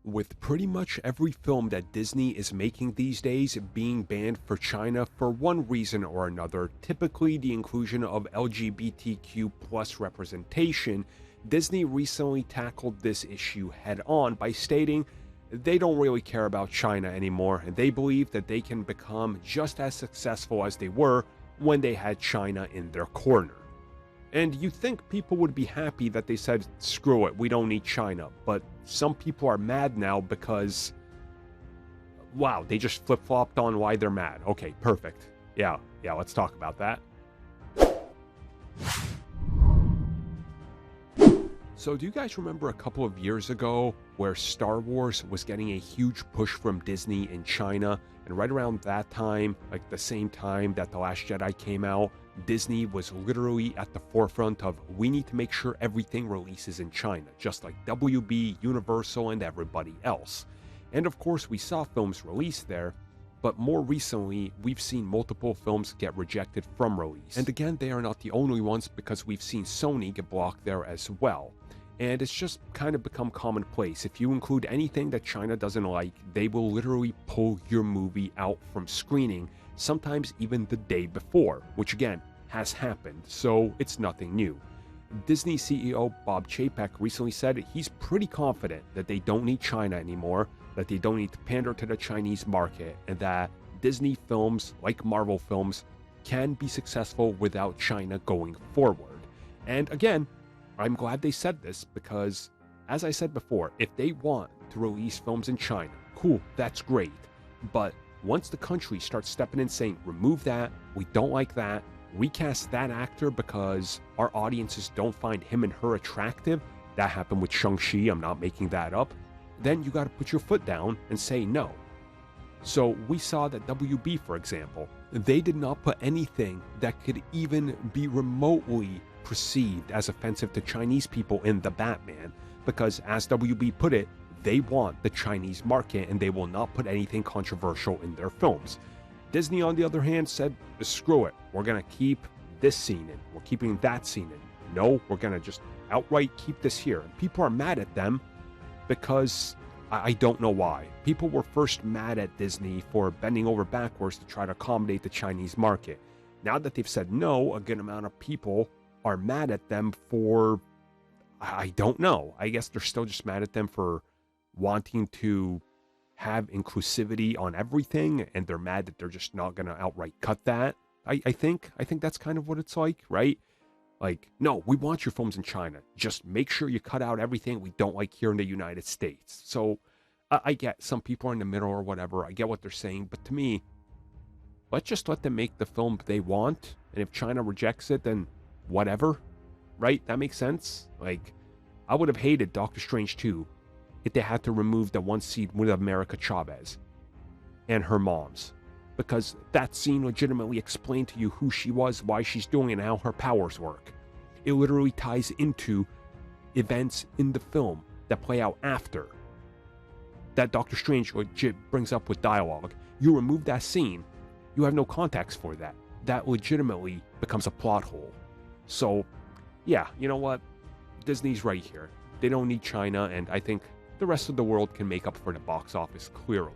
With pretty much every film that Disney is making these days being banned for China for one reason or another, typically the inclusion of LGBTQ plus representation, Disney recently tackled this issue head on by stating they don't really care about China anymore, and they believe that they can become just as successful as they were when they had China in their corner. And you think people would be happy that they said, screw it, we don't need China. But some people are mad now because, wow, they just flip-flopped on why they're mad. Okay, perfect. Yeah, let's talk about that. So do you guys remember a couple of years ago where Star Wars was getting a huge push from Disney in China? And right around that time, like the same time that The Last Jedi came out, Disney was literally at the forefront of, we need to make sure everything releases in China, just like WB, Universal, and everybody else. And of course, we saw films released there, but more recently, we've seen multiple films get rejected from release. And again, they are not the only ones, because we've seen Sony get blocked there as well. And it's just kind of become commonplace. If you include anything that China doesn't like, they will literally pull your movie out from screening, sometimes even the day before, which again, has happened, so it's nothing new. Disney CEO Bob Chapek recently said he's pretty confident that they don't need China anymore, that they don't need to pander to the Chinese market, and that Disney films, like Marvel films, can be successful without China going forward. And again, I'm glad they said this because, as I said before, if they want to release films in China, cool, that's great. But once the country starts stepping in saying, remove that, we don't like that, recast that actor because our audiences don't find him and her attractive, that happened with Shang-Chi, I'm not making that up, then you gotta put your foot down and say no. So we saw that WB, for example, they did not put anything that could even be remotely perceived as offensive to Chinese people in The Batman, because as WB put it, they want the Chinese market and they will not put anything controversial in their films. Disney, on the other hand, said, screw it, we're gonna keep this scene in, we're keeping that scene in. No, we're gonna just outright keep this here. And people are mad at them because I don't know why. People were first mad at Disney for bending over backwards to try to accommodate the Chinese market. Now that they've said no, a good amount of people are mad at them for, I don't know. I guess they're still just mad at them for wanting to have inclusivity on everything, and they're mad that they're just not going to outright cut that. I think that's kind of what it's like, right? Like, no, we want your films in China. Just make sure you cut out everything we don't like here in the United States. So I get some people are in the middle or whatever. I get what they're saying. But to me, let's just let them make the film they want. And if China rejects it, then whatever, right? That makes sense. Like, I would have hated Doctor Strange 2 if they had to remove the one scene with America Chavez and her moms, because that scene legitimately explained to you who she was, why she's doing it, and how her powers work. It literally ties into events in the film that play out after that Doctor Strange legit brings up with dialogue. You remove that scene, you have no context for that. That legitimately becomes a plot hole. So, yeah, you know what? Disney's right here. They don't need China, and I think the rest of the world can make up for the box office clearly.